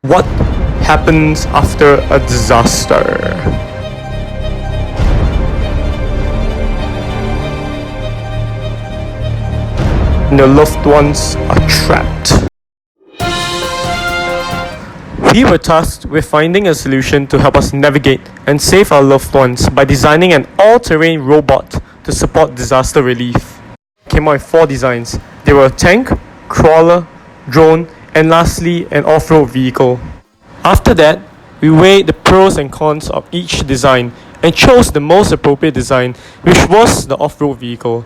What happens after a disaster? The loved ones are trapped. We were tasked with finding a solution to help us navigate and save our loved ones by designing an all-terrain robot to support disaster relief. Came out with 4 designs. They were a tank, crawler, drone, and lastly an off-road vehicle. After that, we weighed the pros and cons of each design and chose the most appropriate design, which was the off-road vehicle.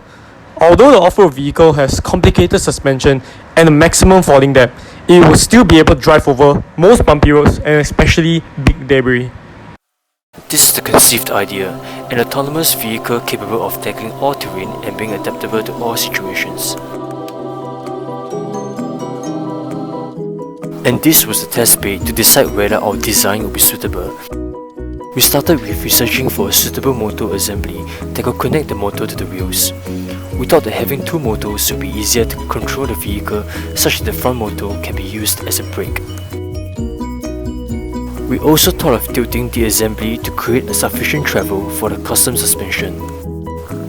Although the off-road vehicle has complicated suspension and a maximum falling depth, it will still be able to drive over most bumpy roads and especially big debris. This is the conceived idea, an autonomous vehicle capable of tackling all terrain and being adaptable to all situations. And this was the test bed to decide whether our design would be suitable. We started with researching for a suitable motor assembly that could connect the motor to the wheels. We thought that having 2 motors would be easier to control the vehicle such that the front motor can be used as a brake. We also thought of tilting the assembly to create a sufficient travel for the custom suspension.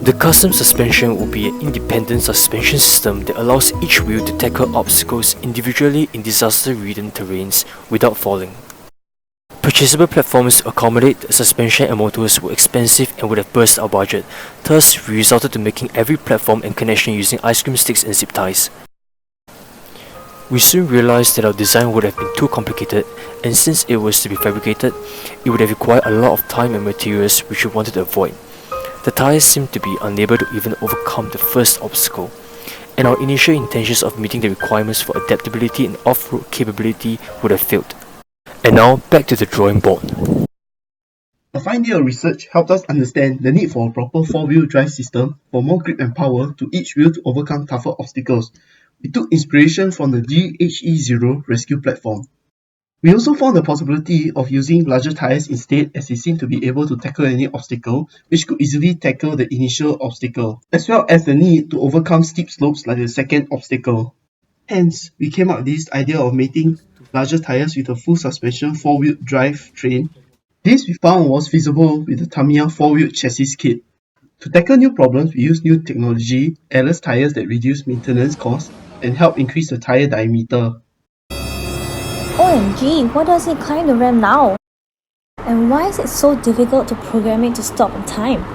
The custom suspension will be an independent suspension system that allows each wheel to tackle obstacles individually in disaster-ridden terrains without falling. Purchasable platforms to accommodate the suspension and motors were expensive and would have burst our budget, thus we resorted to making every platform and connection using ice cream sticks and zip ties. We soon realized that our design would have been too complicated, and since it was to be fabricated, it would have required a lot of time and materials which we wanted to avoid. The tires seemed to be unable to even overcome the first obstacle, and our initial intentions of meeting the requirements for adaptability and off-road capability would have failed. And now, back to the drawing board. A fine year of research helped us understand the need for a proper 4-wheel drive system for more grip and power to each wheel to overcome tougher obstacles. We took inspiration from the EG1311 rescue platform. We also found the possibility of using larger tires instead, as they seem to be able to tackle any obstacle, which could easily tackle the initial obstacle, as well as the need to overcome steep slopes like the second obstacle. Hence, we came up with this idea of mating larger tires with a full suspension 4-wheel drive train. This we found was feasible with the Tamiya 4-wheel chassis kit. To tackle new problems, we used new technology, airless tires that reduce maintenance costs and help increase the tire diameter. OMG, why does it climb the ramp now? And why is it so difficult to program it to stop on time?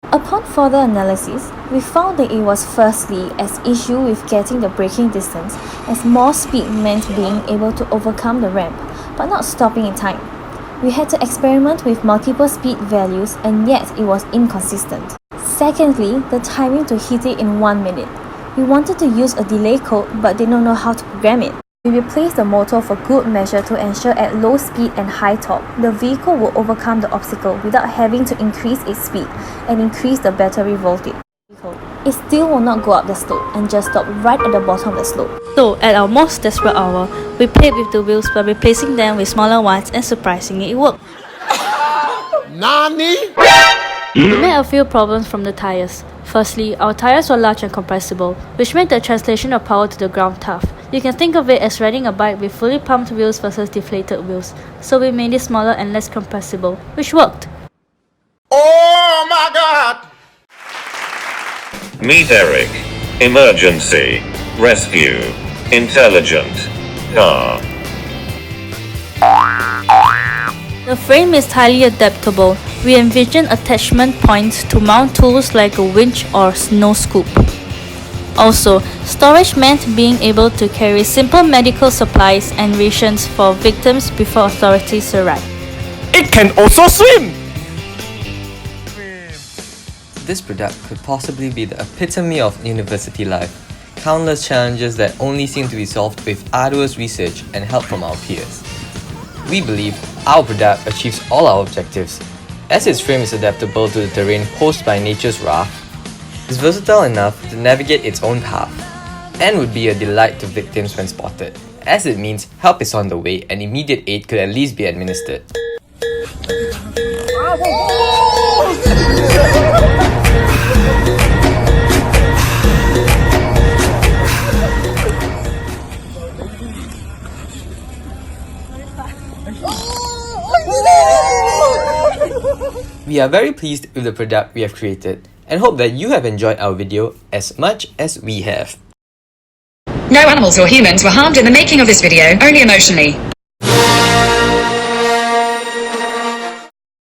Upon further analysis, we found that it was firstly an issue with getting the braking distance, as more speed meant being able to overcome the ramp, but not stopping in time. We had to experiment with multiple speed values and yet it was inconsistent. Secondly, the timing to hit it in 1 minute. We wanted to use a delay code but did not know how to program it. We replaced the motor for good measure to ensure at low speed and high torque, the vehicle will overcome the obstacle without having to increase its speed and increase the battery voltage. It still will not go up the slope and just stop right at the bottom of the slope. So, at our most desperate hour, we played with the wheels by replacing them with smaller ones and surprisingly it worked. Nani? We met a few problems from the tires. Firstly, our tires were large and compressible, which made the translation of power to the ground tough. You can think of it as riding a bike with fully pumped wheels versus deflated wheels. So we made it smaller and less compressible, which worked. Oh my god! Meet Eric. Emergency. Rescue. Intelligent. Car. The frame is highly adaptable. We envision attachment points to mount tools like a winch or snow scoop. Also, storage meant being able to carry simple medical supplies and rations for victims before authorities arrive. It can also swim! This product could possibly be the epitome of university life. Countless challenges that only seem to be solved with arduous research and help from our peers. We believe our product achieves all our objectives, as its frame is adaptable to the terrain posed by nature's wrath, is versatile enough to navigate its own path, and would be a delight to victims when spotted, as it means help is on the way and immediate aid could at least be administered. We are very pleased with the product we have created and hope that you have enjoyed our video as much as we have. No animals or humans were harmed in the making of this video, only emotionally.